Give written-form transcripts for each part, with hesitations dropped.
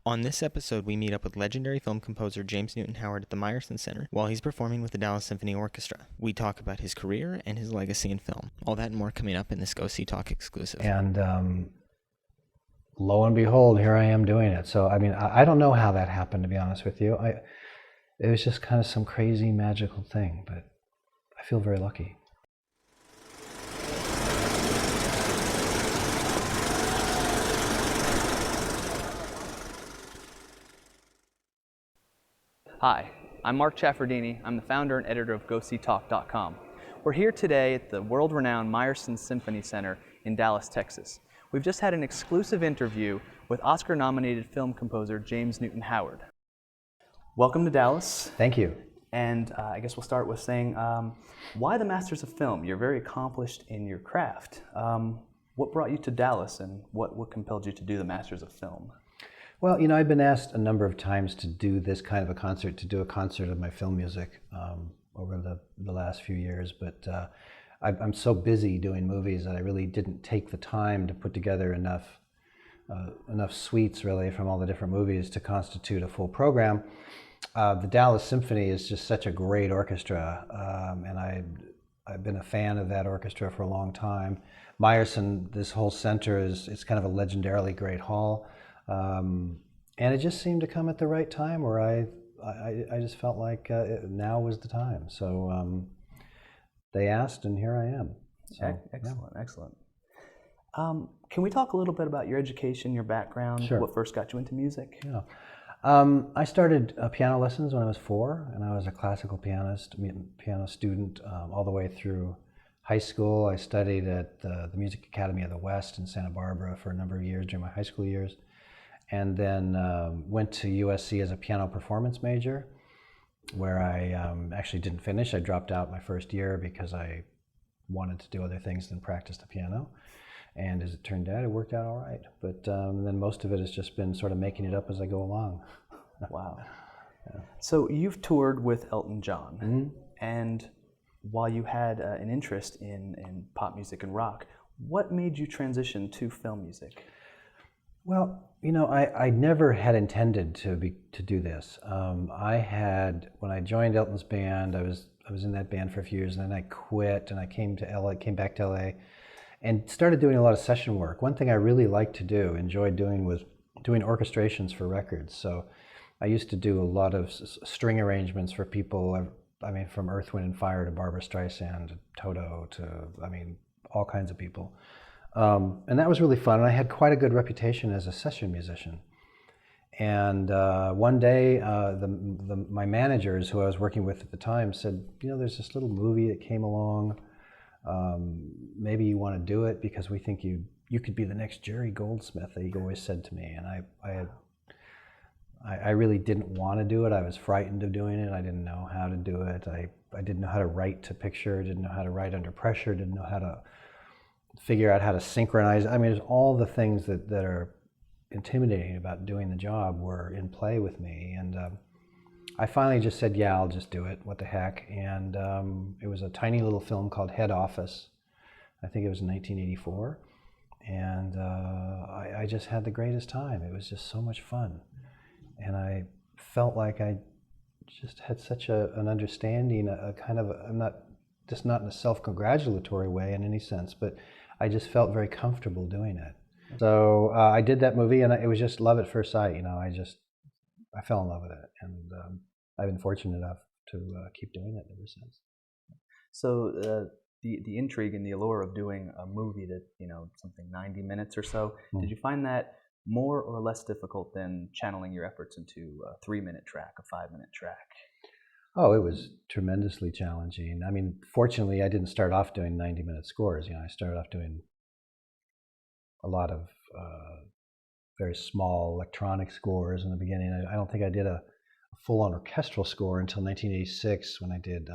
On this episode, we meet up with legendary film composer James Newton Howard at the Meyerson Center while he's performing with the Dallas Symphony Orchestra. We talk about his career and his legacy in film. All that and more coming up in this Go See Talk exclusive. And lo and behold, here I am doing it. So, I mean, I don't know how that happened, to be honest with you. It was just kind of some crazy magical thing, but I feel very lucky. Hi, I'm Mark Chaffardini. I'm the founder and editor of GoSeeTalk.com. We're here today at the world-renowned Meyerson Symphony Center in Dallas, Texas. We've just had an exclusive interview with Oscar-nominated film composer James Newton Howard. Welcome to Dallas. Thank you. And I guess we'll start with saying, why the Masters of Film? You're very accomplished in your craft. What brought you to Dallas, and what compelled you to do the Masters of Film? Well, you know, I've been asked a number of times to do this kind of a concert, to do a concert of my film music over the last few years, but I'm so busy doing movies that I really didn't take the time to put together enough suites, really, from all the different movies to constitute a full program. The Dallas Symphony is just such a great orchestra, and I've been a fan of that orchestra for a long time. Meyerson, this whole center it's kind of a legendarily great hall. And it just seemed to come at the right time, where I just felt like now was the time. So they asked, and here I am. So, excellent, yeah. Excellent. Can we talk a little bit about your education, your background, Sure. What first got you into music? Yeah. I started piano lessons when I was 4, and I was a classical piano student all the way through high school. I studied at the Music Academy of the West in Santa Barbara for a number of years during my high school years. And then went to USC as a piano performance major, where I actually didn't finish. I dropped out my first year because I wanted to do other things than practice the piano. And as it turned out, it worked out all right. But then most of it has just been sort of making it up as I go along. Wow. Yeah. So you've toured with Elton John. Mm-hmm. And while you had an interest in pop music and rock, what made you transition to film music? Well, you know, I never had intended to do this. When I joined Elton's band, I was in that band for a few years, and then I quit, and I came back to LA, and started doing a lot of session work. One thing I really liked to do, enjoyed doing, was doing orchestrations for records. So I used to do a lot of string arrangements for people. I mean, from Earth, Wind and Fire to Barbra Streisand, to Toto, to, I mean, all kinds of people. And that was really fun, and I had quite a good reputation as a session musician. And one day, my managers, who I was working with at the time, said, you know, there's this little movie that came along. Maybe you want to do it because we think you could be the next Jerry Goldsmith, he always said to me. And I really didn't want to do it. I was frightened of doing it. I didn't know how to do it. I didn't know how to write to picture, didn't know how to write under pressure, didn't know how to figure out how to synchronize. I mean, there's all the things that are intimidating about doing the job were in play with me. And I finally just said, yeah, I'll just do it. What the heck? And it was a tiny little film called Head Office. I think it was in 1984. And I just had the greatest time. It was just so much fun. And I felt like I just had such an understanding, a kind of, not in a self-congratulatory way in any sense, but I just felt very comfortable doing it. So I did that movie, and it was just love at first sight. You know, I fell in love with it, and I've been fortunate enough to keep doing it ever since. So the intrigue and the allure of doing a movie that, you know, something 90 minutes or so, did you find that more or less difficult than channeling your efforts into a 3-minute track, a 5-minute track? Oh, it was tremendously challenging. I mean, fortunately, I didn't start off doing 90-minute scores. You know, I started off doing a lot of very small electronic scores in the beginning. I don't think I did a full-on orchestral score until 1986, when I did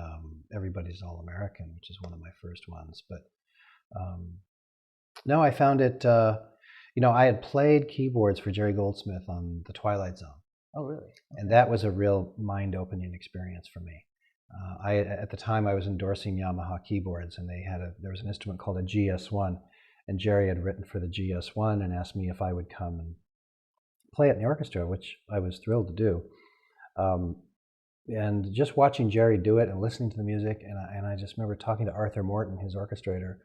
Everybody's All-American, which is one of my first ones. But no, I found it, you know, I had played keyboards for Jerry Goldsmith on The Twilight Zone. Oh, really? Okay. And that was a real mind-opening experience for me. At the time, I was endorsing Yamaha keyboards, and there was an instrument called a GS1, and Jerry had written for the GS1 and asked me if I would come and play it in the orchestra, which I was thrilled to do. And just watching Jerry do it and listening to the music, and I just remember talking to Arthur Morton, his orchestrator,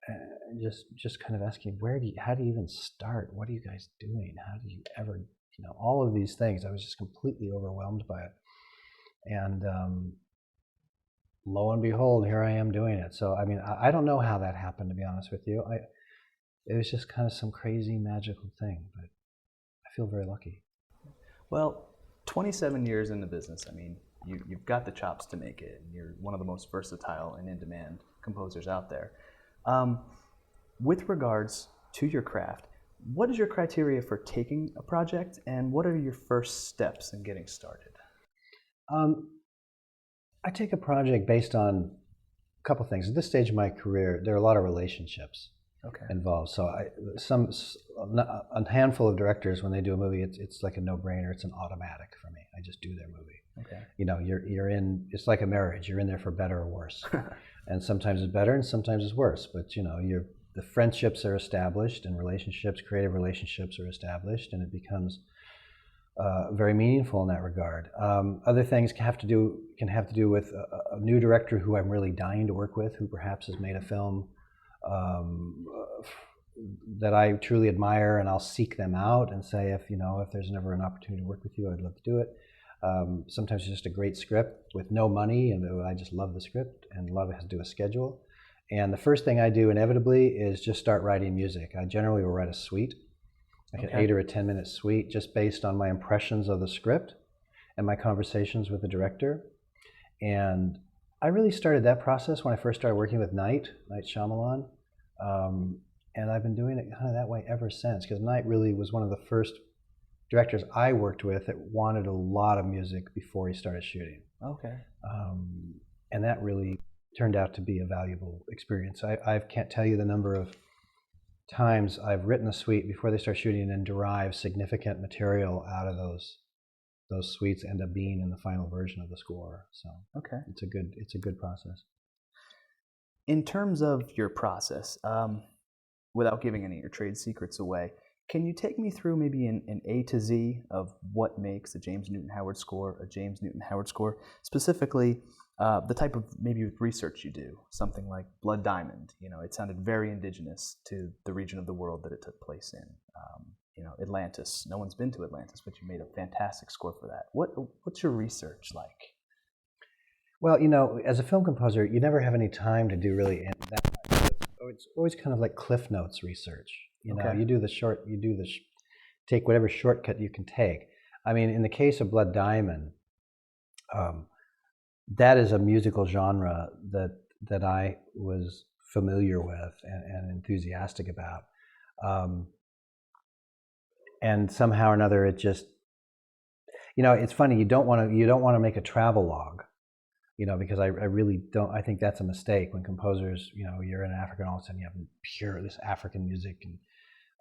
and just kind of asking, how do you even start? What are you guys doing? How do you ever, all of these things. I was just completely overwhelmed by it. And lo and behold, here I am doing it. So, I mean, I don't know how that happened, to be honest with you. It was just kind of some crazy magical thing, but I feel very lucky. Well, 27 years in the business, I mean, you've got the chops to make it. You're one of the most versatile and in-demand composers out there. With regards to your craft, what is your criteria for taking a project, and what are your first steps in getting started? I take a project based on a couple things. At this stage of my career, there are a lot of relationships involved. So a handful of directors, when they do a movie, it's like a no-brainer. It's an automatic for me. I just do their movie. Okay. You're in. It's like a marriage. You're in there for better or worse, and sometimes it's better and sometimes it's worse. But the friendships are established, and creative relationships are established, and it becomes very meaningful in that regard. Other things can have to do with a new director who I'm really dying to work with, who perhaps has made a film that I truly admire, and I'll seek them out and say, if there's never an opportunity to work with you, I'd love to do it. Sometimes it's just a great script with no money, and I just love the script, and a lot of it has to do with schedule. And the first thing I do inevitably is just start writing music. I generally will write a suite, like an 8 or a 10-minute suite, just based on my impressions of the script and my conversations with the director. And I really started that process when I first started working with Night Shyamalan. And I've been doing it kind of that way ever since, because Night really was one of the first directors I worked with that wanted a lot of music before he started shooting. Okay. And that really turned out to be a valuable experience. I can't tell you the number of times I've written a suite before they start shooting and derived significant material out of those suites end up being in the final version of the score. So okay, it's a good process. In terms of your process, without giving any of your trade secrets away, can you take me through maybe an A to Z of what makes a James Newton Howard score a James Newton Howard score? Specifically, the type of maybe research you do, something like Blood Diamond. It sounded very indigenous to the region of the world that it took place in. Atlantis. No one's been to Atlantis, but you made a fantastic score for that. What's your research like? Well, as a film composer, you never have any time to do really that much. It's always kind of like Cliff Notes research. You take whatever shortcut you can take. I mean, in the case of Blood Diamond, that is a musical genre that I was familiar with and enthusiastic about. And somehow or another, it just, it's funny. You don't want to make a travel log, because I really don't. I think that's a mistake when composers, you're in Africa and all of a sudden you have this African music and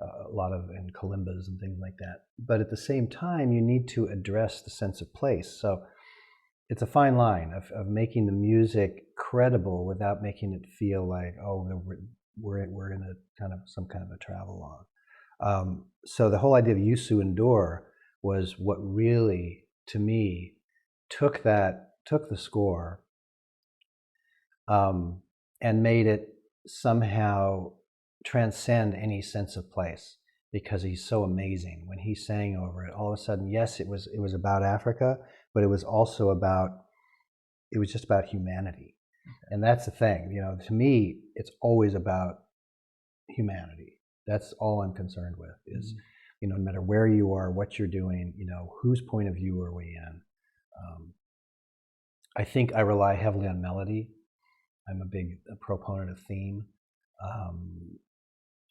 a lot of and kalimbas and things like that. But at the same time, you need to address the sense of place. So it's a fine line of making the music credible without making it feel like, oh, we're in a some kind of a travel log. So the whole idea of Yusu Endure was what really, to me, took the score and made it somehow transcend any sense of place, because he's so amazing. When he sang over it, all of a sudden, yes, it was about Africa, but it was just about humanity. Okay. And that's the thing, to me, it's always about humanity. That's all I'm concerned with is, no matter where you are, what you're doing, whose point of view are we in? I think I rely heavily on melody. I'm a big proponent of theme.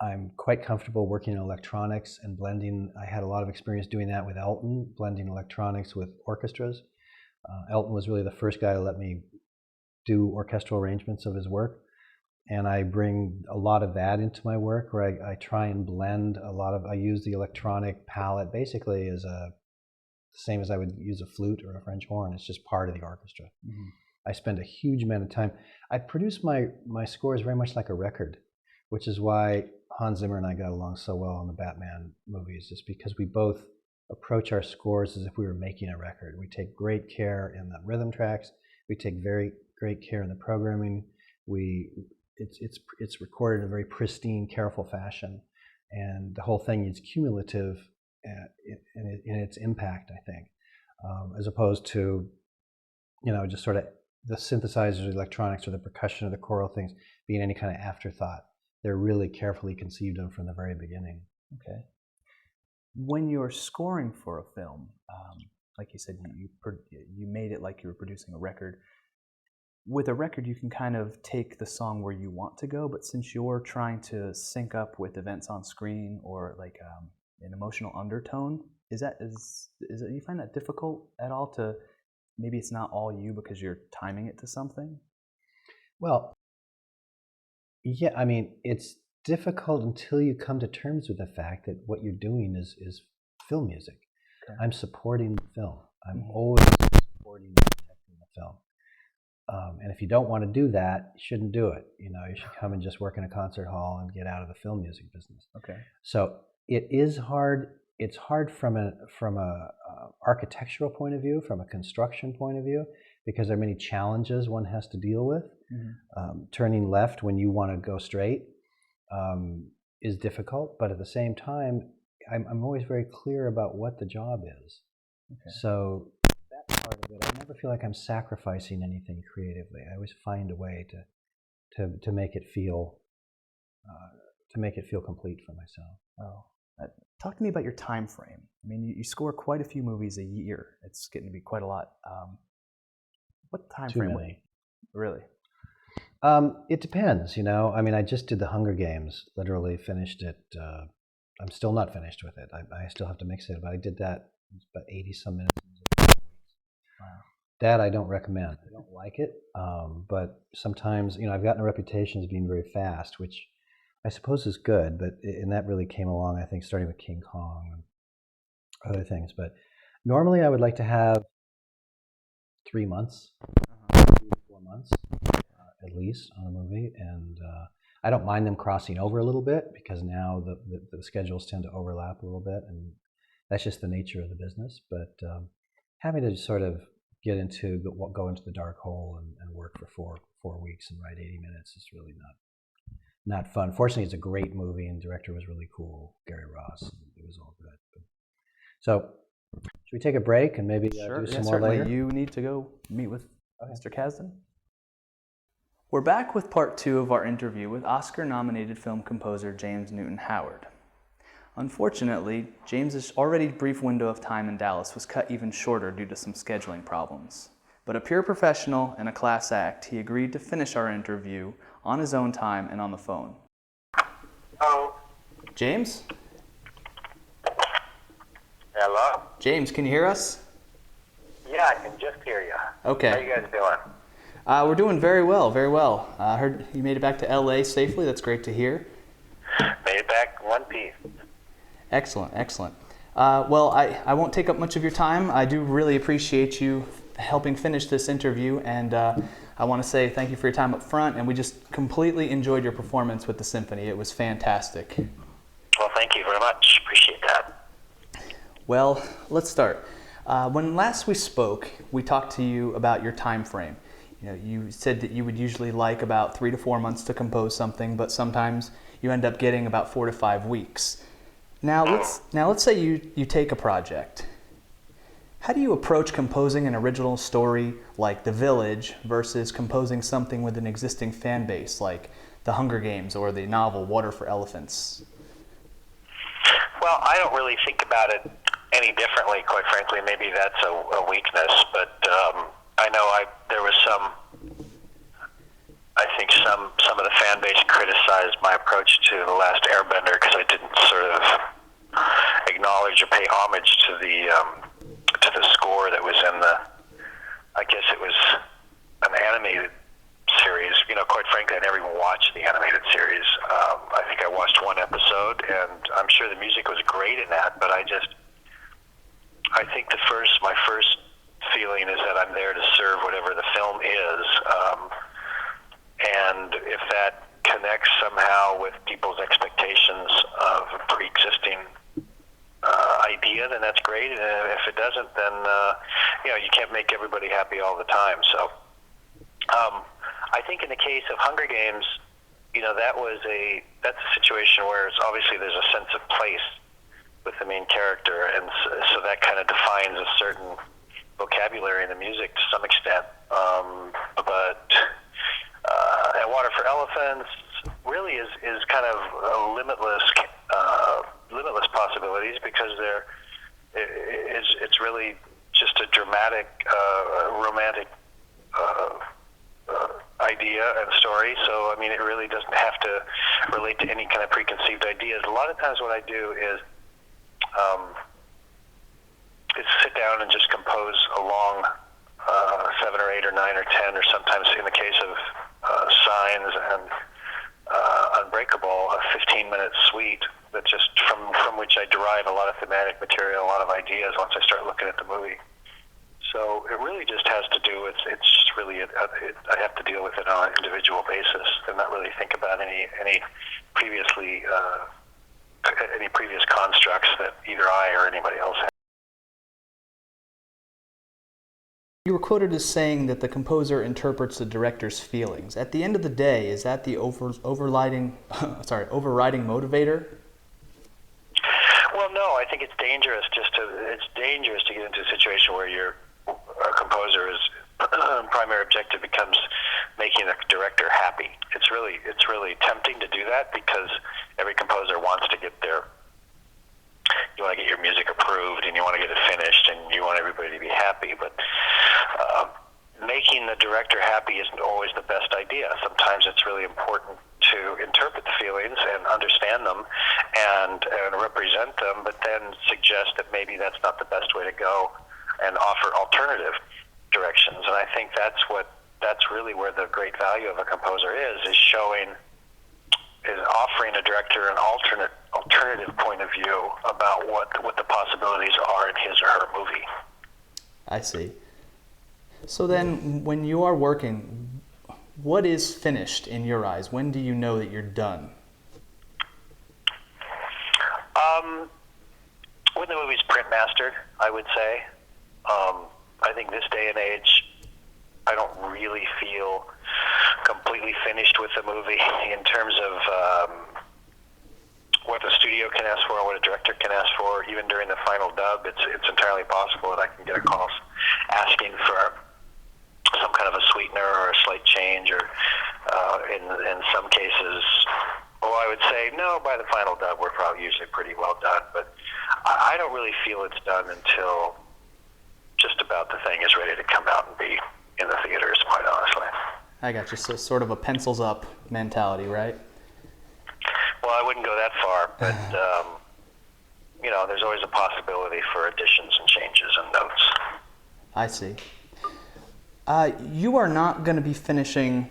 I'm quite comfortable working in electronics and blending. I had a lot of experience doing that with Elton, blending electronics with orchestras. Elton was really the first guy to let me do orchestral arrangements of his work. And I bring a lot of that into my work, where I try and blend I use the electronic palette basically as the same as I would use a flute or a French horn. It's just part of the orchestra. Mm-hmm. I spend a huge amount of time. I produce my scores very much like a record, which is why Hans Zimmer and I got along so well on the Batman movies is because we both approach our scores as if we were making a record. We take great care in the rhythm tracks. We take very great care in the programming. It's recorded in a very pristine, careful fashion, and the whole thing is cumulative in its impact, I think, as opposed to, just sort of the synthesizers, the electronics, or the percussion, or the choral things being any kind of afterthought. They're really carefully conceived of from the very beginning. Okay. When you're scoring for a film, like you said, you made it like you were producing a record. With a record, you can kind of take the song where you want to go, but since you're trying to sync up with events on screen or like an emotional undertone, is you find that difficult at all to, maybe it's not all you because you're timing it to something? Well, yeah, I mean, it's difficult until you come to terms with the fact that what you're doing is film music. Okay. I'm supporting the film. I'm always supporting and protecting the film. And if you don't want to do that, you shouldn't do it. You should come and just work in a concert hall and get out of the film music business. Okay. So it is hard. It's hard from a architectural point of view, from a construction point of view, because there are many challenges one has to deal with. Mm-hmm. Turning left when you want to go straight is difficult, but at the same time, I'm always very clear about what the job is. Okay. So that part of it, I never feel like I'm sacrificing anything creatively. I always find a way to make it feel complete for myself. Oh. Talk to me about your time frame. I mean, you score quite a few movies a year. It's getting to be quite a lot. What time Too frame? Many. Really? It depends, I mean, I just did The Hunger Games, literally finished it. I'm still not finished with it. I still have to mix it, but I did that about 80-some minutes. Wow. That I don't recommend. I don't like it, but sometimes, I've gotten a reputation as being very fast, which I suppose is good, and that really came along, I think, starting with King Kong and other things. But normally I would like to have 3 months, 3 to 4 months, at least, on a movie. And I don't mind them crossing over a little bit, because now the schedules tend to overlap a little bit, and that's just the nature of the business. But having to sort of go into the dark hole and work for four weeks and write 80 minutes is really not fun. Fortunately, it's a great movie, and the director was really cool, Gary Ross. It was all good. So, should we take a break and maybe do some more later? You need to go meet with Mr. Kasdan. We're back with part 2 of our interview with Oscar-nominated film composer James Newton Howard. Unfortunately, James's already brief window of time in Dallas was cut even shorter due to some scheduling problems. But a pure professional and a class act, he agreed to finish our interview on his own time and on the phone. Hello. James? Hello? James, can you hear us? Yeah, I can just hear you. Okay. How you guys doing? We're doing very well, very well. I heard you made it back to LA safely. That's great to hear. Made it back in one piece. Excellent, excellent. Well, I won't take up much of your time. I do really appreciate you helping finish this interview, and I want to say thank you for your time up front, and we just completely enjoyed your performance with the symphony. It was fantastic. Well, thank you very much. Appreciate that. Well, let's start. When last we spoke, we talked to you about your time frame. You said that you would usually like about 3 to 4 months to compose something, but sometimes you end up getting about 4 to 5 weeks. Now let's say you take a project. How do you approach composing an original story like The Village versus composing something with an existing fan base like The Hunger Games or the novel Water for Elephants? Well, I don't really think about it any differently, quite frankly. Maybe that's a weakness, but I know there was I think some of the fan base criticized my approach to The Last Airbender because I didn't sort of acknowledge or pay homage to the score that was in I guess it was an animated series. Quite frankly, I never even watched the animated series. I think I watched one episode, and I'm sure the music was great in that, but I think my first feeling is that I'm there to serve whatever the film is, and if that connects somehow with people's expectations of a pre-existing idea, then that's great. And if it doesn't, then you can't make everybody happy all the time. So I think in the case of Hunger Games, that's a situation where it's obviously there's a sense of place with the main character, and so that kind of defines a certain vocabulary in the music to some extent. But Water for Elephants really is kind of a limitless possibilities, because it's really just a dramatic, romantic idea and story. So, I mean, it really doesn't have to relate to any kind of preconceived ideas. A lot of times what I do is sit down and just compose a long 7 or 8 or 9 or 10, or sometimes in the case of Signs and Unbreakable, a 15-minute suite that just from which I derive a lot of thematic material, a lot of ideas once I start looking at the movie. So it really just has to do with, it's just really, I have to deal with it on an individual basis and not really think about any previous constructs that either I or anybody else has. You were quoted as saying that the composer interprets the director's feelings. At the end of the day, is that the overriding motivator? Well, no. I think it's dangerous to get into a situation where a composer's primary objective becomes making the director happy. It's really tempting to do that, because every composer wants to get you want to get your music approved, and you want to get it finished, and you want everybody to be happy. But making the director happy isn't always the best idea. Sometimes it's really important to interpret the feelings and understand them and represent them, but then suggest that maybe that's not the best way to go, and offer alternative directions. And I think that's really where the great value of a composer is offering a director an alternative point of view about what the possibilities are in his or her movie. I see. So then, when you are working, what is finished in your eyes? When do you know that you're done? When the movie's print mastered, I would say. I think this day and age, I don't really feel completely finished with the movie in terms of what the studio can ask for and what a director can ask for. Even during the final dub, it's entirely possible that I can get a call asking for some kind of a sweetener or a slight change, or in some cases, I would say no, by the final dub we're probably usually pretty well done, but I don't really feel it's done until just about the thing is ready to come out and be in the theaters, quite honestly. I got you. So sort of a pencils up mentality, right? Well, I wouldn't go that far, but there's always a possibility for additions and changes and notes. I see. You are not going to be finishing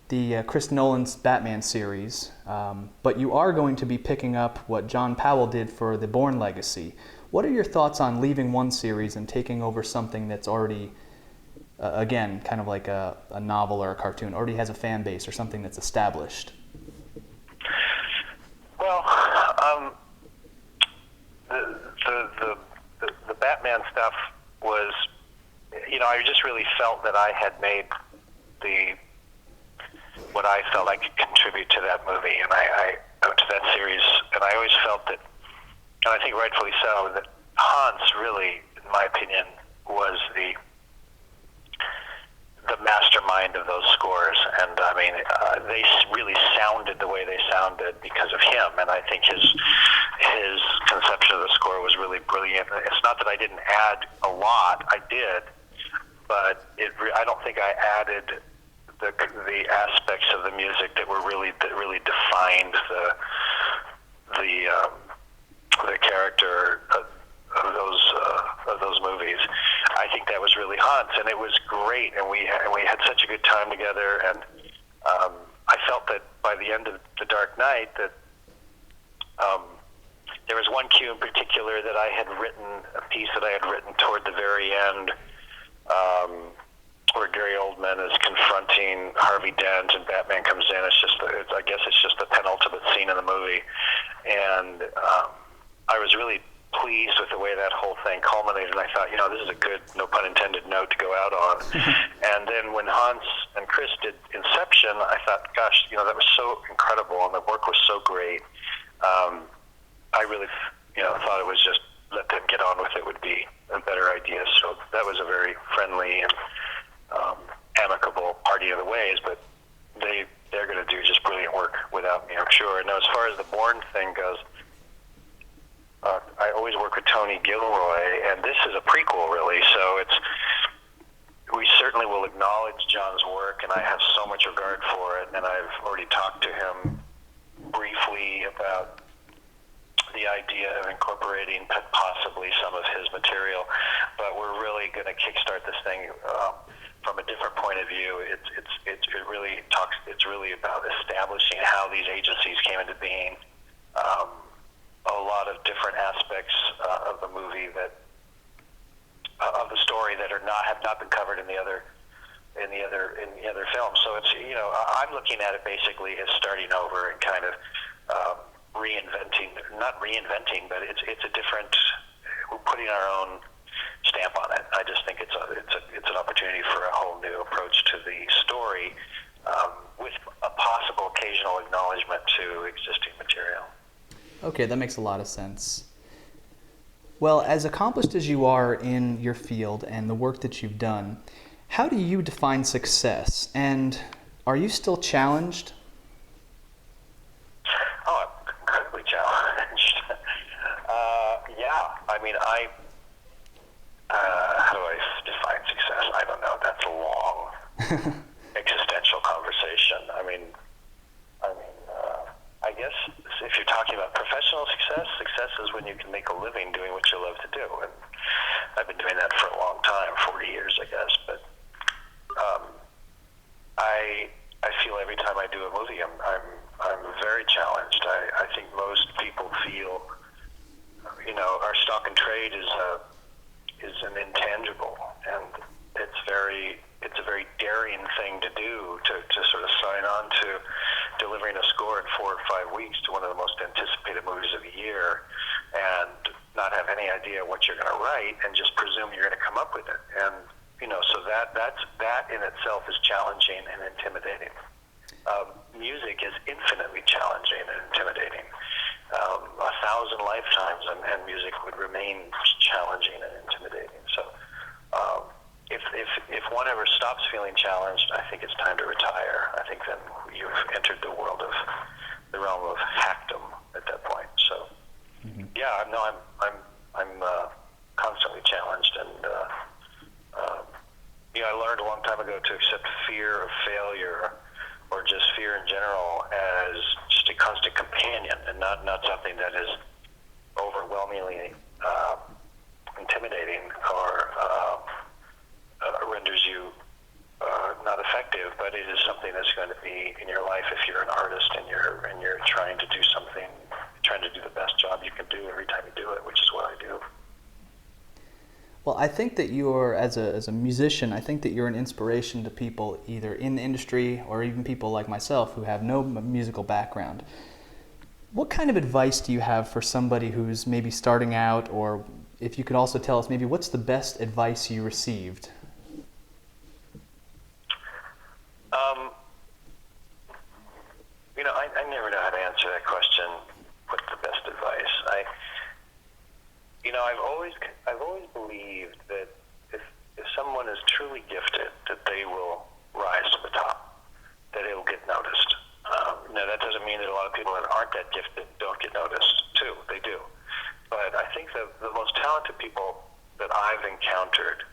the Chris Nolan's Batman series, but you are going to be picking up what John Powell did for the Bourne legacy. What are your thoughts on leaving one series and taking over something that's already, again, kind of like a novel or a cartoon, already has a fan base, or something that's established? Well, the Batman stuff was, I just really felt that I had made what I felt I could contribute to that movie, and I to that series, and I always felt that, and I think rightfully so, that Hans really, in my opinion, was the mastermind of those scores. And I mean, they really sounded the way they sounded because of him, and I think his conception of the score was really brilliant. It's not that I didn't add a lot, I did, but I don't think I added the aspects of the music that really defined the character of those movies. I think that was really Hans, and it was great, and we had such a good time together. And I felt that by the end of The Dark Knight, that there was one cue in particular that I had written, a piece that I had written toward the very end, where Gary Oldman is confronting Harvey Dent and Batman comes in. I guess it's just the penultimate scene in the movie. And I was really pleased with the way that whole thing culminated, and I thought, this is a good, no pun intended, note to go out on. And then when Hans and Chris did Inception, I thought, gosh, that was so incredible, and the work was so great. I really, thought it was just let them get on with it would be a better idea. So that was a very friendly and amicable party of the ways, but they're going to do just brilliant work without me, I'm sure. And as far as the Bourne thing goes, I always work with Tony Gilroy, and this is a prequel, really. So we certainly will acknowledge John's work, and I have so much regard for it. And I've already talked to him briefly about the idea of incorporating possibly some of his material. But we're really going to kickstart this thing from a different point of view. It's really about establishing how these agencies came into being. A lot of different aspects of the movie of the story that have not been covered in the other films. So it's I'm looking at it basically as starting over and kind of not reinventing, but it's a different. We're putting our own stamp on it. I just think it's an opportunity for a whole new approach to the story, with a possible occasional acknowledgement to existing material. Okay, that makes a lot of sense. Well, as accomplished as you are in your field and the work that you've done, how do you define success? And are you still challenged? Oh, I'm incredibly challenged. Yeah, I mean, how do I define success? I don't know. That's a long existential conversation. I guess if you're talking about professional success is when you can make a living doing what you love to do. And I've been doing that for a long time, 40 years, I guess. But I feel every time I do a movie, I'm very challenged. I think most people feel, our stock and trade is an intangible, and it's a very daring thing to do, to sort of sign on to delivering a score in 4 or 5 weeks to one of the most anticipated movies of the year, and not have any idea what you're going to write, and just presume you're going to come up with it. And so that in itself is challenging and intimidating. Music is infinitely challenging and intimidating. 1,000 lifetimes and music would remain challenging and intimidating. So if one ever stops feeling challenged, I think it's time to retire. I think then you've entered the realm of hackdom at that point. So yeah, no, I'm constantly challenged, and I learned a long time ago to accept fear of failure, or just fear in general, as just a constant companion, and not something that is overwhelmingly intimidating or renders you not effective. But it is something that's going to be in your life if you're an artist and you're trying to do something, trying to do the best job you can do every time you do it, which is what I do. Well, I think that you're, as a musician, I think that you're an inspiration to people either in the industry or even people like myself who have no musical background. What kind of advice do you have for somebody who's maybe starting out, or if you could also tell us maybe what's the best advice you received? I never know how to answer that question. What's the best advice? I've always believed that if someone is truly gifted, that they will rise to the top, that it will get noticed. Now, that doesn't mean that a lot of people that aren't that gifted don't get noticed, too. They do. But I think that the most talented people that I've encountered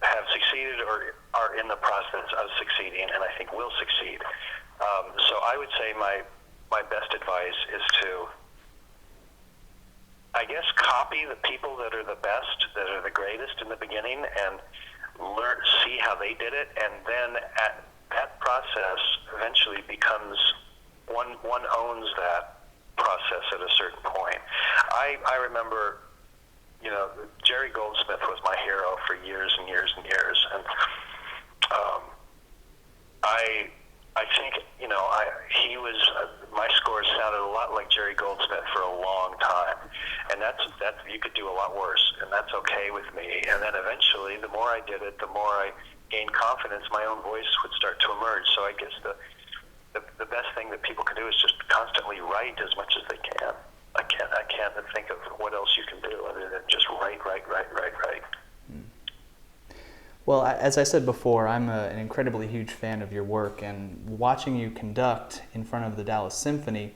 have succeeded or are in the process of succeeding, and I think will succeed. So I would say my best advice is to, I guess, copy the people that are the best, that are the greatest in the beginning, and see how they did it, and then that process eventually becomes one owns that process at a certain point. I remember, Jerry Goldsmith was my hero for years and years and years, and that's okay with me. And then eventually, the more I did it, the more I gained confidence, my own voice would start to emerge. So I guess the best thing that people can do is just constantly write as much as they can. I can't think of what else you can do other than just write. Well, as I said before, I'm an incredibly huge fan of your work, and watching you conduct in front of the Dallas Symphony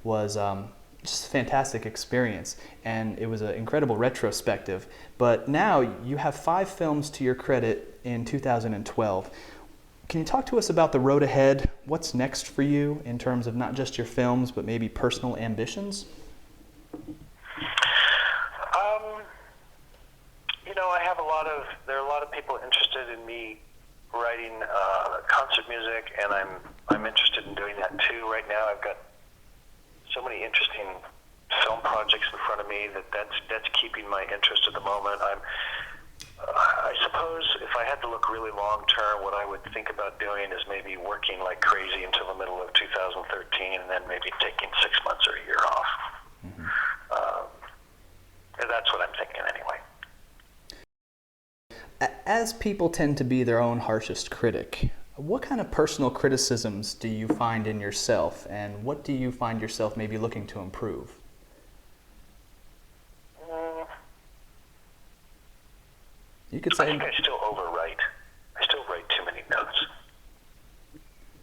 was just a fantastic experience, and it was an incredible retrospective. But now you have 5 films to your credit in 2012. Can you talk to us about the road ahead? What's next for you in terms of not just your films, but maybe personal ambitions? There are a lot of people interested in me writing concert music, and I'm interested in doing that too. Right now, I've got so many interesting film projects in front of me that's keeping my interest at the moment. I suppose if I had to look really long term, what I would think about doing is maybe working like crazy until the middle of 2013, and then maybe taking 6 months or a year off. That's what I'm thinking anyway. As people tend to be their own harshest critic, what kind of personal criticisms do you find in yourself, and what do you find yourself maybe looking to improve? You could say. I think I still overwrite. I still write too many notes.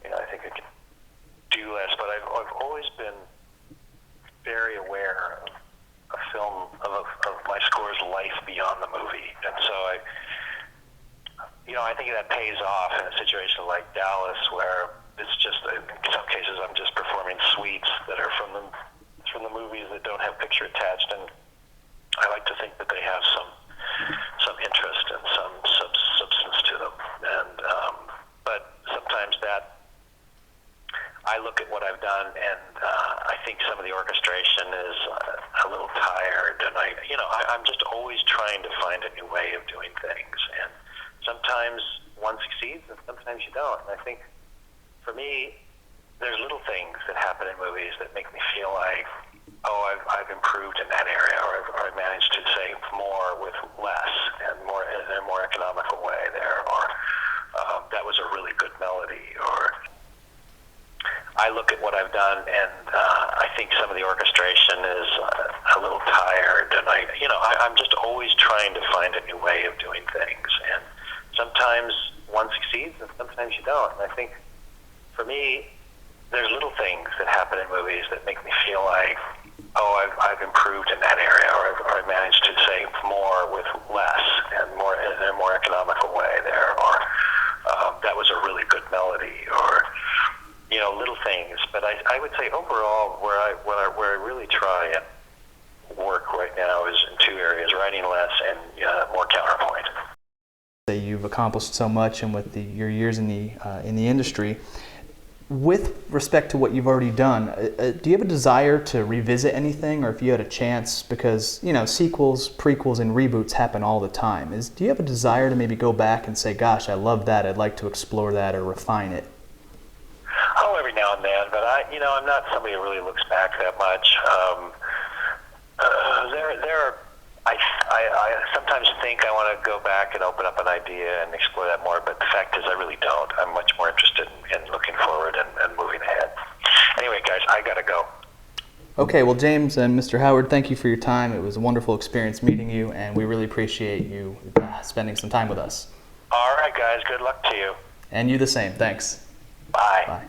I think I can do less, but I've always been very aware of a film, of my score's life beyond the movie, and so I think that pays off in a situation like Dallas, where it's just, in some cases, I'm just performing suites that are from the movies that don't have picture attached, and I like to think that they have some interest and some substance to them. And but sometimes that I look at what I've done, and I think some of the orchestration is a little tired, and I'm just always trying to find a new way of doing things, and sometimes one succeeds and sometimes you don't. And I think for me, there's little things that happen in movies that make me feel like, I've improved in that area, or I've managed to say more with less and more in a more economical way there, or that was a really good melody, or I look at what I've done, and I think some of the orchestration is a little tired, and I'm just always trying to find a new way of doing things, and sometimes one succeeds and sometimes you don't. And I think for me, there's little things that happen in movies that make me feel like, I've improved in that area, or I've managed to say more with less and more in a more economical way there, or that was a really good melody, or little things. But I would say overall, where I really try and work right now is in 2 areas: writing less and more counterpoint. You've accomplished so much, and with your years in the industry, with respect to what you've already done, do you have a desire to revisit anything, or if you had a chance, because sequels, prequels, and reboots happen all the time? Do you have a desire to maybe go back and say, "Gosh, I love that. I'd like to explore that or refine it"? Oh, every now and then, but I'm not somebody who really looks back that much. I sometimes think I want to go back and open up an idea and explore that more, but the fact is I really don't. I'm much more interested in looking forward and moving ahead. Anyway, guys, I got to go. Okay, well, James and Mr. Howard, thank you for your time. It was a wonderful experience meeting you, and we really appreciate you spending some time with us. All right, guys, good luck to you. And you the same. Thanks. Bye. Bye.